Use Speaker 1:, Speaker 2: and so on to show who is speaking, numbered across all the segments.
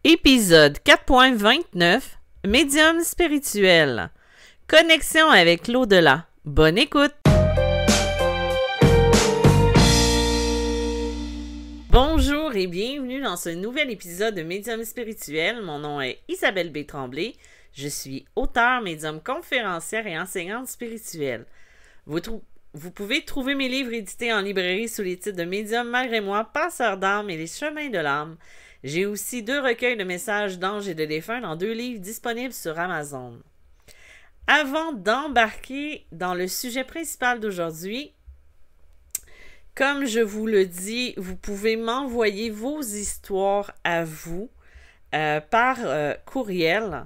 Speaker 1: Épisode 4.29 Médium spirituel. Connexion avec l'au-delà. Bonne écoute! Bonjour et bienvenue dans ce nouvel épisode de Médium spirituel. Mon nom est Isabelle B. Tremblay. Je suis auteure, médium conférencière et enseignante spirituelle. Vous pouvez trouver mes livres édités en librairie sous les titres de Médium malgré moi, Passeur d'âme et Les chemins de l'âme. J'ai aussi 2 recueils de messages d'anges et de défunts dans 2 livres disponibles sur Amazon. Avant d'embarquer dans le sujet principal d'aujourd'hui, comme je vous le dis, vous pouvez m'envoyer vos histoires à vous par courriel.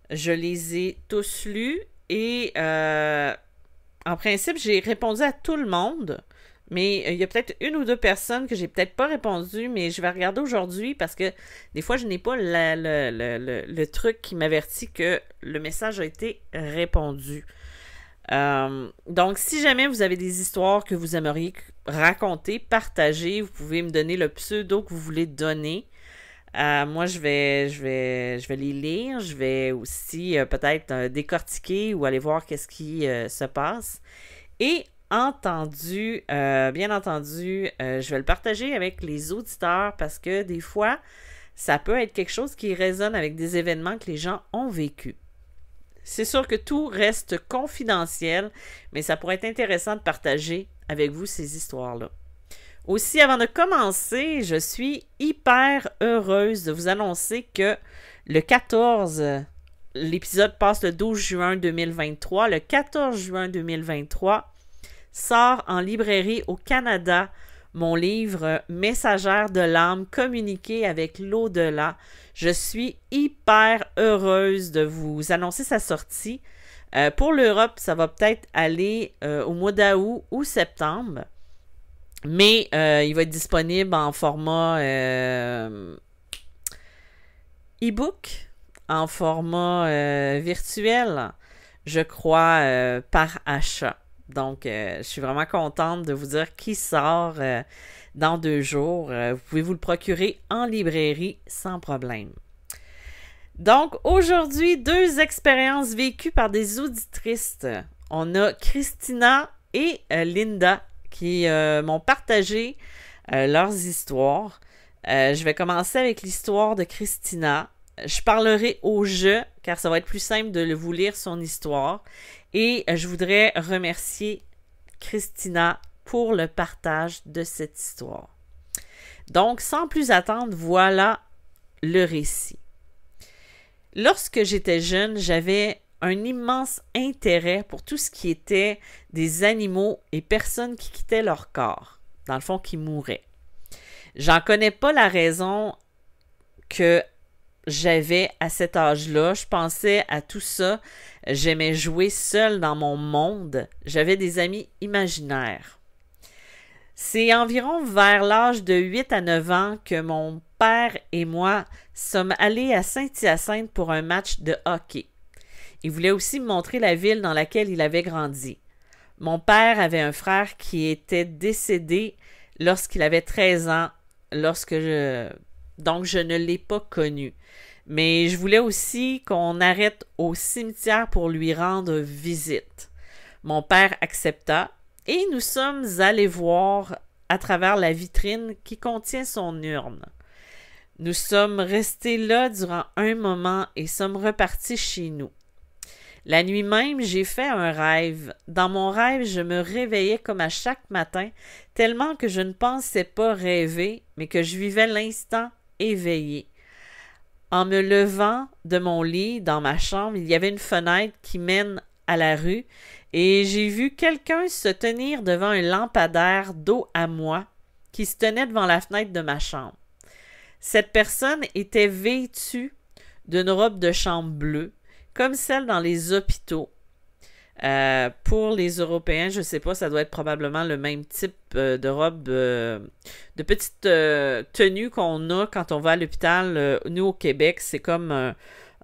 Speaker 1: Je les ai tous lus et en principe, j'ai répondu à tout le monde. Mais il y a peut-être 1 ou 2 personnes que j'ai peut-être pas répondu, mais je vais regarder aujourd'hui parce que des fois, je n'ai pas le truc qui m'avertit que le message a été répondu. Donc, si jamais vous avez des histoires que vous aimeriez raconter, partager, vous pouvez me donner le pseudo que vous voulez donner. Moi, je vais les lire. Je vais aussi peut-être décortiquer ou aller voir qu'est-ce qui se passe. Et bien entendu, je vais le partager avec les auditeurs parce que des fois, ça peut être quelque chose qui résonne avec des événements que les gens ont vécus. C'est sûr que tout reste confidentiel, mais ça pourrait être intéressant de partager avec vous ces histoires-là. Aussi, avant de commencer, je suis hyper heureuse de vous annoncer que le 14, l'épisode passe le 12 juin 2023, le 14 juin 2023, sort en librairie au Canada mon livre « Messagère de l'âme, communiquer avec l'au-delà ». Je suis hyper heureuse de vous annoncer sa sortie. Pour l'Europe, ça va peut-être aller au mois d'août ou septembre, mais il va être disponible en format e-book, en format virtuel, je crois, par achat. Donc, je suis vraiment contente de vous dire qu'il sort dans 2 jours. Vous pouvez vous le procurer en librairie sans problème. Donc, aujourd'hui, 2 expériences vécues par des auditrices. On a Christina et Linda qui m'ont partagé leurs histoires. Je vais commencer avec l'histoire de Christina. Je parlerai au jeu, car ça va être plus simple de vous lire son histoire. Et je voudrais remercier Christina pour le partage de cette histoire. Donc, sans plus attendre, voilà le récit. Lorsque j'étais jeune, j'avais un immense intérêt pour tout ce qui était des animaux et personnes qui quittaient leur corps, dans le fond, qui mouraient. J'en connais pas la raison que j'avais à cet âge-là. Je pensais à tout ça. J'aimais jouer seule dans mon monde. J'avais des amis imaginaires. C'est environ vers l'âge de 8 à 9 ans que mon père et moi sommes allés à Saint-Hyacinthe pour un match de hockey. Il voulait aussi me montrer la ville dans laquelle il avait grandi. Mon père avait un frère qui était décédé lorsqu'il avait 13 ans, donc je ne l'ai pas connu. Mais je voulais aussi qu'on arrête au cimetière pour lui rendre visite. Mon père accepta et nous sommes allés voir à travers la vitrine qui contient son urne. Nous sommes restés là durant un moment et sommes repartis chez nous. La nuit même, j'ai fait un rêve. Dans mon rêve, je me réveillais comme à chaque matin, tellement que je ne pensais pas rêver, mais que je vivais l'instant éveillé. En me levant de mon lit dans ma chambre, il y avait une fenêtre qui mène à la rue et j'ai vu quelqu'un se tenir devant un lampadaire dos à moi qui se tenait devant la fenêtre de ma chambre. Cette personne était vêtue d'une robe de chambre bleue, comme celle dans les hôpitaux. Pour les Européens, je ne sais pas, ça doit être probablement le même type de robe, de petite tenue qu'on a quand on va à l'hôpital. Nous, au Québec, c'est comme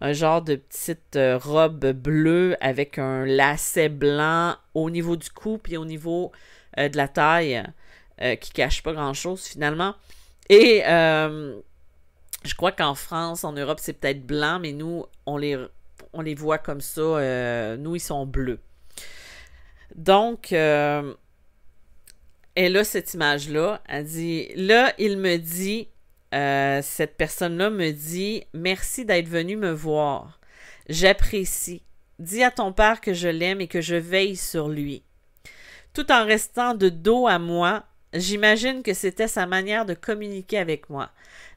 Speaker 1: un genre de petite robe bleue avec un lacet blanc au niveau du cou puis au niveau de la taille qui ne cache pas grand-chose finalement. Et Je crois qu'en France, en Europe, c'est peut-être blanc, mais nous, on les voit comme ça. Nous, ils sont bleus. Donc, elle a cette image-là. Elle dit, là, il me dit, cette personne-là me dit, merci d'être venu me voir. J'apprécie. Dis à ton père que je l'aime et que je veille sur lui. Tout en restant de dos à moi, j'imagine que c'était sa manière de communiquer avec moi.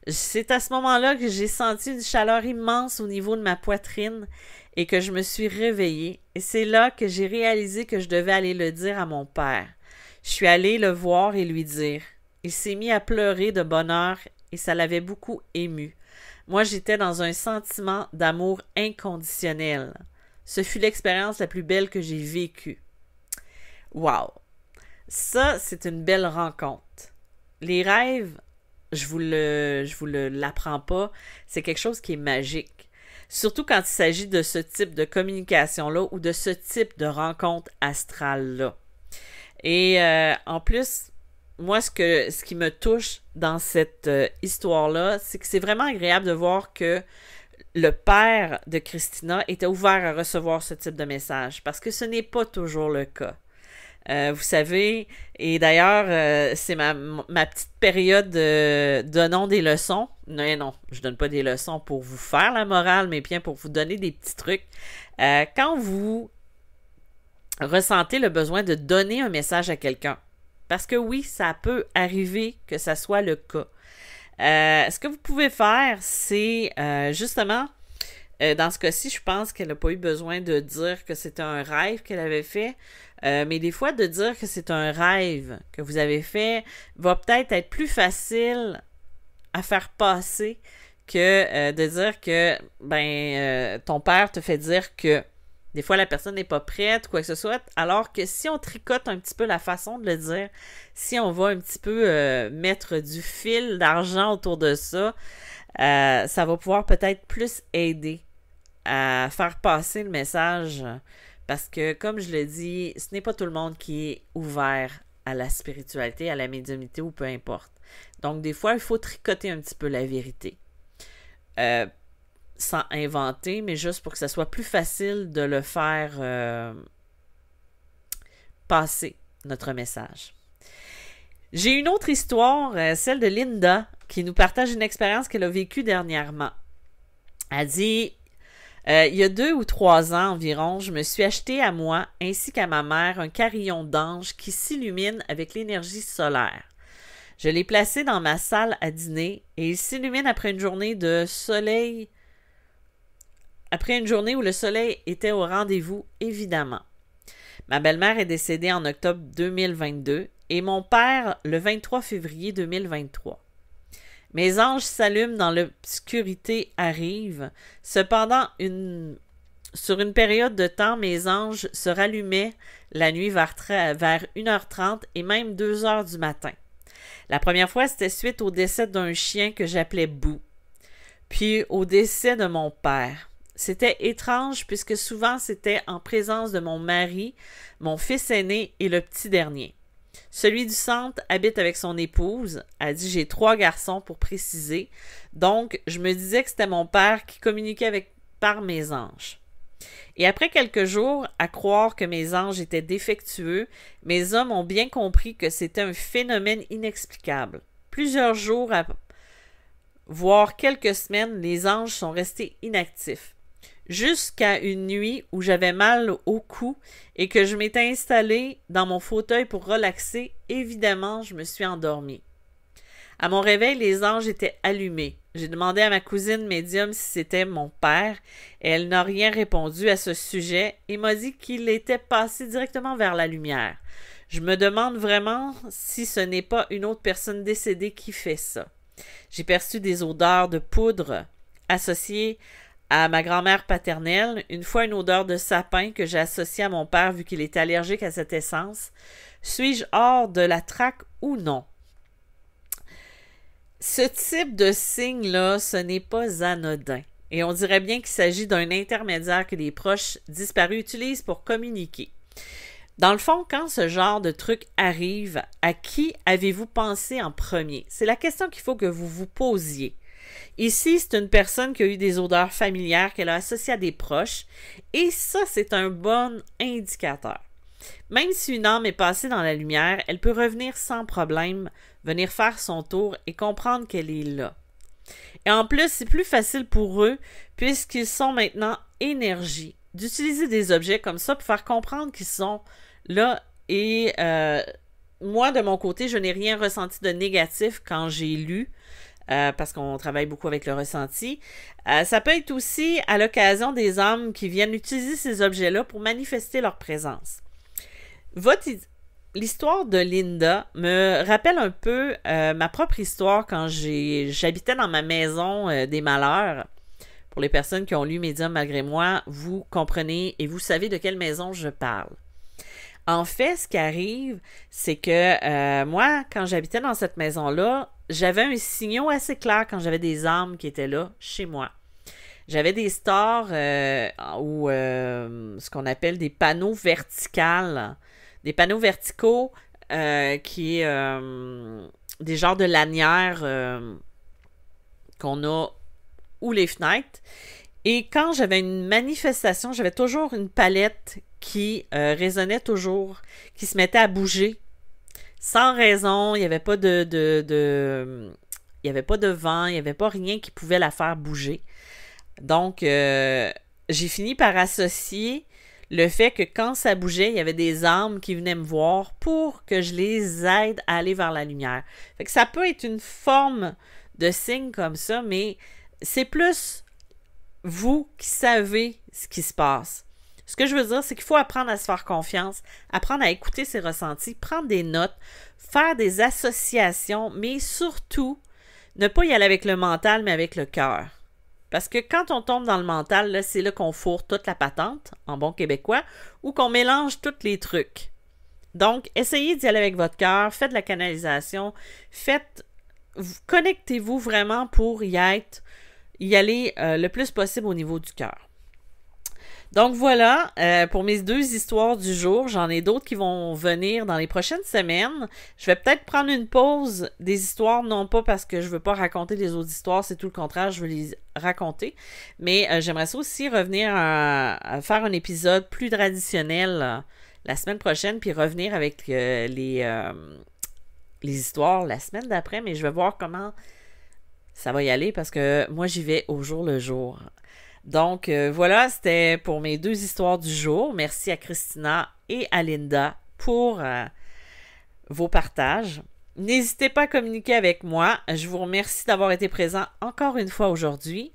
Speaker 1: C'est à ce moment-là que j'ai senti une chaleur immense au niveau de ma poitrine et que je me suis réveillée. Et c'est là que j'ai réalisé que je devais aller le dire à mon père. Je suis allée le voir et lui dire. Il s'est mis à pleurer de bonheur et ça l'avait beaucoup ému. Moi, j'étais dans un sentiment d'amour inconditionnel. Ce fut l'expérience la plus belle que j'ai vécue. Wow! Ça, c'est une belle rencontre. Les rêves, je vous l'apprends pas, c'est quelque chose qui est magique. Surtout quand il s'agit de ce type de communication-là ou de ce type de rencontre astrale-là. Et en plus, moi, ce qui me touche dans cette histoire-là, c'est que c'est vraiment agréable de voir que le père de Christina était ouvert à recevoir ce type de message, parce que ce n'est pas toujours le cas. Vous savez, et d'ailleurs, c'est ma petite période donnons des leçons. Non, je donne pas des leçons pour vous faire la morale, mais bien pour vous donner des petits trucs. Quand vous ressentez le besoin de donner un message à quelqu'un, parce que oui, ça peut arriver que ça soit le cas. Ce que vous pouvez faire, c'est justement, dans ce cas-ci, je pense qu'elle n'a pas eu besoin de dire que c'était un rêve qu'elle avait fait, mais des fois, de dire que c'est un rêve que vous avez fait va peut-être être plus facile à faire passer que de dire que ton père te fait dire que des fois la personne n'est pas prête, quoi que ce soit, alors que si on tricote un petit peu la façon de le dire, si on va un petit peu mettre du fil d'argent autour de ça, ça va pouvoir peut-être plus aider à faire passer le message, parce que, comme je le dis, ce n'est pas tout le monde qui est ouvert à la spiritualité, à la médiumnité ou peu importe. Donc, des fois, il faut tricoter un petit peu la vérité. Sans inventer, mais juste pour que ça soit plus facile de le faire passer, notre message. J'ai une autre histoire, celle de Linda, qui nous partage une expérience qu'elle a vécue dernièrement. Elle dit... il y a 2 ou 3 ans environ, je me suis acheté à moi ainsi qu'à ma mère un carillon d'ange qui s'illumine avec l'énergie solaire. Je l'ai placé dans ma salle à dîner et il s'illumine après une journée de soleil. Après une journée où le soleil était au rendez-vous, évidemment. Ma belle-mère est décédée en octobre 2022 et mon père le 23 février 2023. Mes anges s'allument dans l'obscurité arrive. Cependant, sur une période de temps, mes anges se rallumaient la nuit vers 1h30 et même 2h du matin. La première fois, c'était suite au décès d'un chien que j'appelais Boo, puis au décès de mon père. C'était étrange puisque souvent c'était en présence de mon mari, mon fils aîné et le petit dernier. Celui du centre habite avec son épouse. Elle dit j'ai 3 garçons pour préciser. Donc, je me disais que c'était mon père qui communiquait par mes anges. Et après quelques jours, à croire que mes anges étaient défectueux, mes hommes ont bien compris que c'était un phénomène inexplicable. Plusieurs jours, voire quelques semaines, les anges sont restés inactifs. Jusqu'à une nuit où j'avais mal au cou et que je m'étais installée dans mon fauteuil pour relaxer, évidemment, je me suis endormie. À mon réveil, les anges étaient allumés. J'ai demandé à ma cousine médium si c'était mon père et elle n'a rien répondu à ce sujet et m'a dit qu'il était passé directement vers la lumière. Je me demande vraiment si ce n'est pas une autre personne décédée qui fait ça. J'ai perçu des odeurs de poudre associées à ma grand-mère paternelle, une fois une odeur de sapin que j'ai associée à mon père vu qu'il est allergique à cette essence. Suis-je hors de la traque ou non? Ce type de signe-là, ce n'est pas anodin. Et on dirait bien qu'il s'agit d'un intermédiaire que les proches disparus utilisent pour communiquer. Dans le fond, quand ce genre de truc arrive, à qui avez-vous pensé en premier? C'est la question qu'il faut que vous vous posiez. Ici, c'est une personne qui a eu des odeurs familières qu'elle a associées à des proches, et ça, c'est un bon indicateur. Même si une âme est passée dans la lumière, elle peut revenir sans problème, venir faire son tour et comprendre qu'elle est là. Et en plus, c'est plus facile pour eux, puisqu'ils sont maintenant énergie, d'utiliser des objets comme ça pour faire comprendre qu'ils sont là. Et moi, de mon côté, je n'ai rien ressenti de négatif quand j'ai lu, parce qu'on travaille beaucoup avec le ressenti. Ça peut être aussi à l'occasion des âmes qui viennent utiliser ces objets-là pour manifester leur présence. L'histoire de Linda me rappelle un peu ma propre histoire quand j'habitais dans ma maison des malheurs. Pour les personnes qui ont lu Médium malgré moi, vous comprenez et vous savez de quelle maison je parle. En fait, ce qui arrive, c'est que moi, quand j'habitais dans cette maison-là, j'avais un signal assez clair quand j'avais des âmes qui étaient là, chez moi. J'avais des stores ou ce qu'on appelle des panneaux verticaux. Des panneaux verticaux qui est des genres de lanières qu'on a ou les fenêtres. Et quand j'avais une manifestation, j'avais toujours une palette qui résonnait toujours, qui se mettait à bouger sans raison. Il n'y avait pas il y avait pas de vent, il n'y avait pas rien qui pouvait la faire bouger. Donc, j'ai fini par associer le fait que quand ça bougeait, il y avait des âmes qui venaient me voir pour que je les aide à aller vers la lumière. Fait que ça peut être une forme de signe comme ça, mais c'est plus vous qui savez ce qui se passe. Ce que je veux dire, c'est qu'il faut apprendre à se faire confiance, apprendre à écouter ses ressentis, prendre des notes, faire des associations, mais surtout, ne pas y aller avec le mental, mais avec le cœur. Parce que quand on tombe dans le mental, là, c'est là qu'on fourre toute la patente, en bon québécois, ou qu'on mélange tous les trucs. Donc, essayez d'y aller avec votre cœur, faites de la canalisation, connectez-vous vraiment pour y aller le plus possible au niveau du cœur. Donc voilà, pour mes 2 histoires du jour, j'en ai d'autres qui vont venir dans les prochaines semaines. Je vais peut-être prendre une pause des histoires, non pas parce que je veux pas raconter les autres histoires, c'est tout le contraire, je veux les raconter. Mais j'aimerais ça aussi revenir à faire un épisode plus traditionnel la semaine prochaine, puis revenir avec les histoires la semaine d'après, mais je vais voir comment ça va y aller parce que moi j'y vais au jour le jour. Donc voilà, c'était pour mes 2 histoires du jour. Merci à Christina et à Linda pour vos partages. N'hésitez pas à communiquer avec moi. Je vous remercie d'avoir été présent encore une fois aujourd'hui.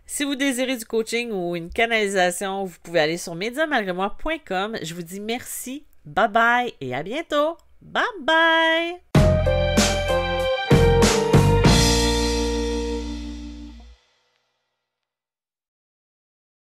Speaker 1: Si vous désirez du coaching ou une canalisation, vous pouvez aller sur mediummalgremoi.com. Je vous dis merci, bye bye et à bientôt. Bye bye!